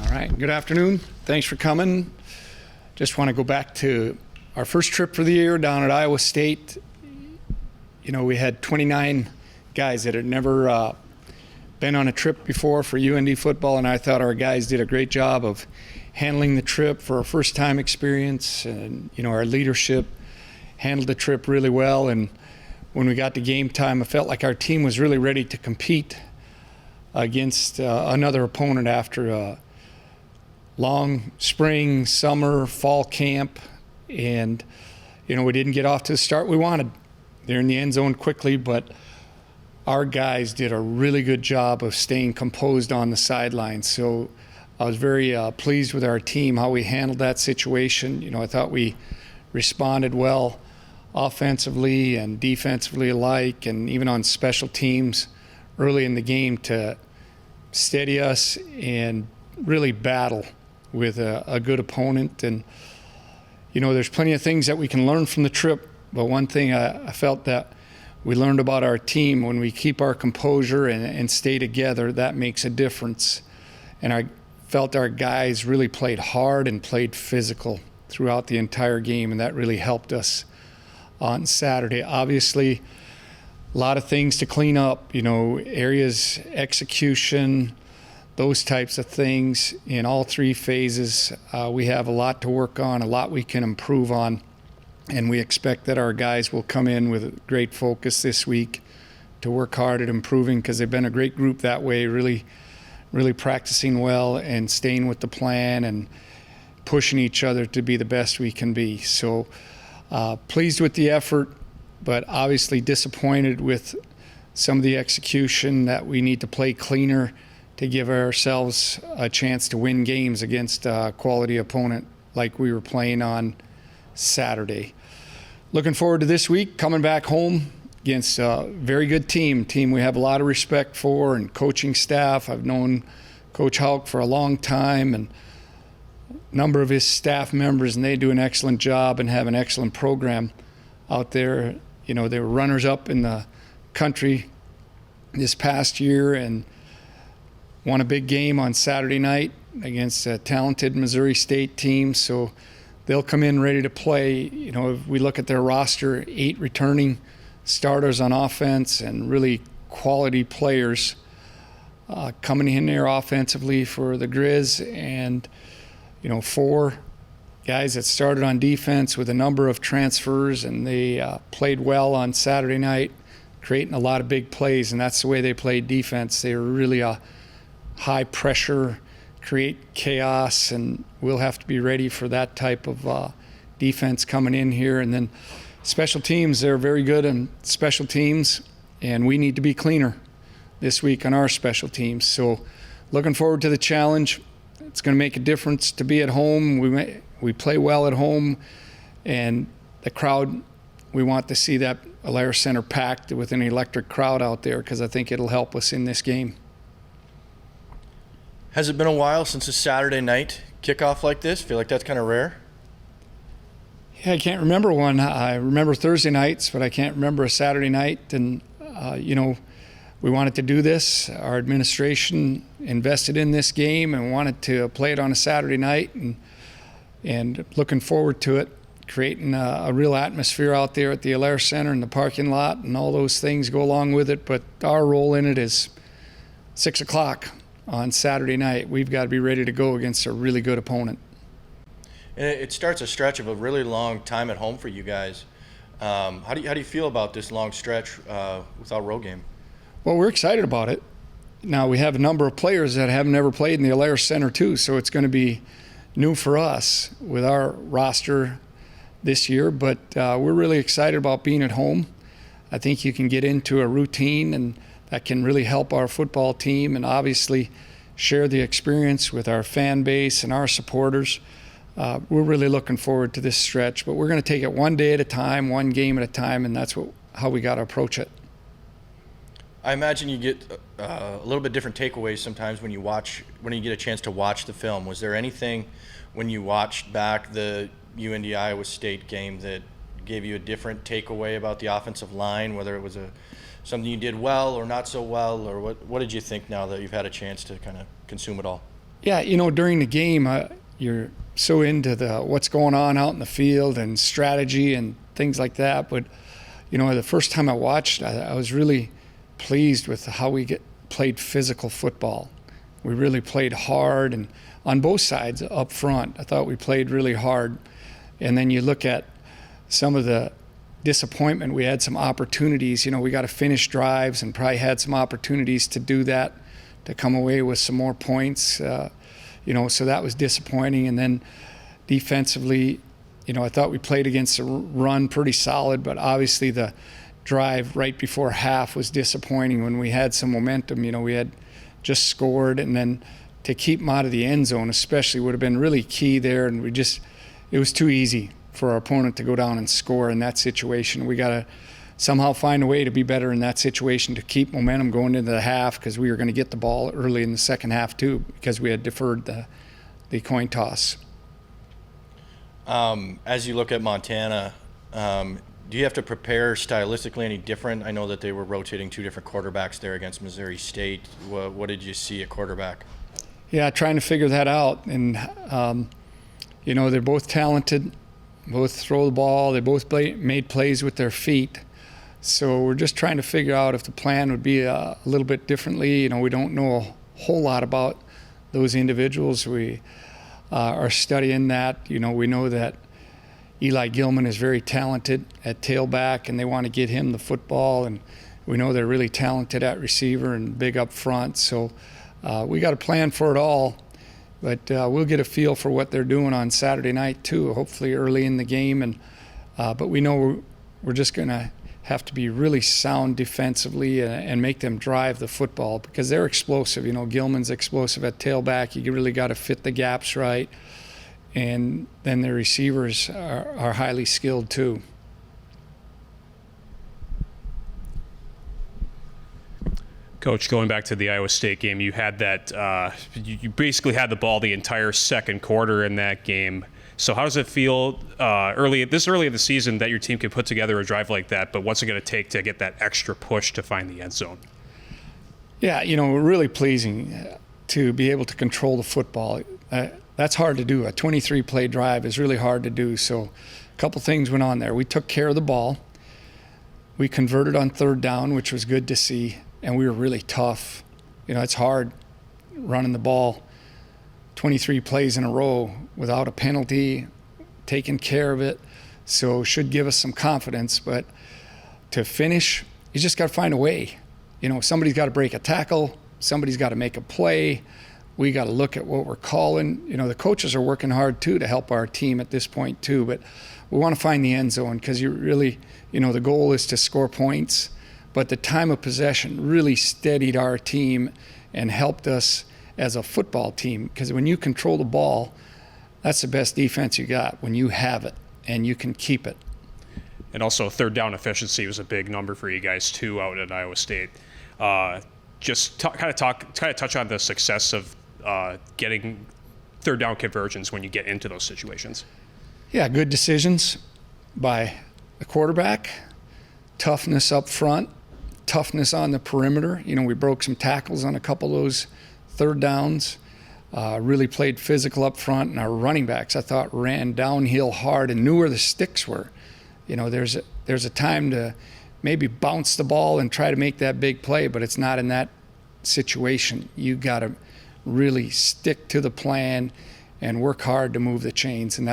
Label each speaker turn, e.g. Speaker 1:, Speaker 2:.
Speaker 1: All right, good afternoon. Thanks for coming. Just want to go back to our first trip for the year down at Iowa State. You know, we had 29 guys that had never been on a trip before for UND football, and I thought our guys did a great job of handling the trip for a first-time experience. And, you know, our leadership handled the trip really well. And when we got to game time, I felt like our team was really ready to compete against another opponent after a long spring, summer, fall camp. And, you know, we didn't get off to the start we wanted. They're in the end zone quickly, but our guys did a really good job of staying composed on the sidelines. So I was very pleased with our team, how we handled that situation. You know, I thought we responded well offensively and defensively alike, and even on special teams early in the game to steady us and really battle with a good opponent. And, you know, there's plenty of things that we can learn from the trip, but one thing I felt that we learned about our team, when we keep our composure and stay together, that makes a difference. And I felt our guys really played hard and played physical throughout the entire game, and that really helped us on Saturday. Obviously, a lot of things to clean up, you know, areas, execution, those types of things in all three phases. We have a lot to work on, a lot we can improve on, and we expect that our guys will come in with great focus this week to work hard at improving, because they've been a great group that way, really practicing well and staying with the plan and pushing each other to be the best we can be. So pleased with the effort, but obviously disappointed with some of the execution, that we need to play cleaner to give ourselves a chance to win games against a quality opponent like we were playing on Saturday. Looking forward to this week, coming back home against a very good team we have a lot of respect for, and coaching staff. I've known Coach Houck for a long time, and a number of his staff members, and they do an excellent job and have an excellent program out there. You know, they were runners-up in the country this past year and won a big game on Saturday night against a talented Missouri State team. So they'll come in ready to play. You know, if we look at their roster, 8 returning starters on offense and really quality players coming in there offensively for the Grizz, and, you know, 4 guys that started on defense with a number of transfers, and they played well on Saturday night, creating a lot of big plays, and that's the way they played defense. They were really a high pressure, create chaos, and we'll have to be ready for that type of defense coming in here. And then special teams, they're very good in special teams, and we need to be cleaner this week on our special teams. So looking forward to the challenge. It's going to make a difference to be at home. We play well at home, and the crowd, we want to see that Alair Center packed with an electric crowd out there, because I think it'll help us in this game.
Speaker 2: Has it been a while since a Saturday night kickoff like this? Feel like that's kind of rare?
Speaker 1: Yeah, I can't remember one. I remember Thursday nights, but I can't remember a Saturday night. And, you know, we wanted to do this. Our administration invested in this game and wanted to play it on a Saturday night, and looking forward to it, creating a real atmosphere out there at the Alair Center and the parking lot, and all those things go along with it. But our role in it is 6 o'clock on Saturday night. We've got to be ready to go against a really good opponent.
Speaker 2: And it starts a stretch of a really long time at home for you guys. How do you feel about this long stretch without road game?
Speaker 1: Well, we're excited about it. Now, we have a number of players that have never played in the Alair Center too, so it's going to be new for us with our roster this year. But we're really excited about being at home. I think you can get into a routine, and that can really help our football team, and obviously share the experience with our fan base and our supporters. We're really looking forward to this stretch, but we're going to take it one day at a time, one game at a time, and that's how we got to approach it.
Speaker 2: I imagine you get a little bit different takeaways sometimes when you get a chance to watch the film. Was there anything when you watched back the UND Iowa State game that gave you a different takeaway about the offensive line, whether it was something you did well or not so well, or what did you think now that you've had a chance to kind of consume it all?
Speaker 1: Yeah, during the game, you're so into what's going on out in the field and strategy and things like that. But the first time I watched, I was really pleased with how we played physical football. We really played hard, and on both sides up front, I thought we played really hard. And then you look at some of the disappointment. We had some opportunities. We got to finish drives, and probably had some opportunities to do that, to come away with some more points. So that was disappointing. And then defensively, I thought we played against the run pretty solid, but obviously the drive right before half was disappointing when we had some momentum. We had just scored, and then to keep them out of the end zone especially would have been really key there. And it was too easy for our opponent to go down and score in that situation. We got to somehow find a way to be better in that situation, to keep momentum going into the half, because we were going to get the ball early in the second half too, because we had deferred the coin toss.
Speaker 2: As you look at Montana, do you have to prepare stylistically any different? I know that they were rotating two different quarterbacks there against Missouri State. What did you see at quarterback?
Speaker 1: Yeah, trying to figure that out. And, they're both talented, both throw the ball, they both made plays with their feet. So we're just trying to figure out if the plan would be a little bit differently. We don't know a whole lot about those individuals. We are studying that. We know that Eli Gilman is very talented at tailback, and they want to get him the football. And we know they're really talented at receiver and big up front. So we got a plan for it all. But we'll get a feel for what they're doing on Saturday night too, hopefully early in the game. And but we know we're just going to have to be really sound defensively and make them drive the football, because they're explosive. Gilman's explosive at tailback. You really got to fit the gaps right. And then the receivers are highly skilled too.
Speaker 3: Coach, going back to the Iowa State game, you had that. You basically had the ball the entire second quarter in that game. So how does it feel early in the season that your team can put together a drive like that? But what's it going to take to get that extra push to find the end zone?
Speaker 1: Yeah, really pleasing to be able to control the football. That's hard to do. A 23-play drive is really hard to do. So a couple things went on there. We took care of the ball. We converted on third down, which was good to see. And we were really tough. It's hard running the ball 23 plays in a row without a penalty, taking care of it. So should give us some confidence. But to finish, you just got to find a way. Somebody's got to break a tackle. Somebody's got to make a play. We got to look at what we're calling. The coaches are working hard too to help our team at this point too. But we want to find the end zone, because you really, the goal is to score points. But the time of possession really steadied our team and helped us as a football team, because when you control the ball, that's the best defense you got, when you have it and you can keep it.
Speaker 3: And also third down efficiency was a big number for you guys too out at Iowa State. Just touch on the success of getting third down conversions when you get into those situations.
Speaker 1: Yeah, good decisions by the quarterback, toughness up front, toughness on the perimeter. We broke some tackles on a couple of those third downs, really played physical up front, and our running backs, I thought, ran downhill hard and knew where the sticks were. There's a time to maybe bounce the ball and try to make that big play, but it's not in that situation. You got to really stick to the plan and work hard to move the chains, and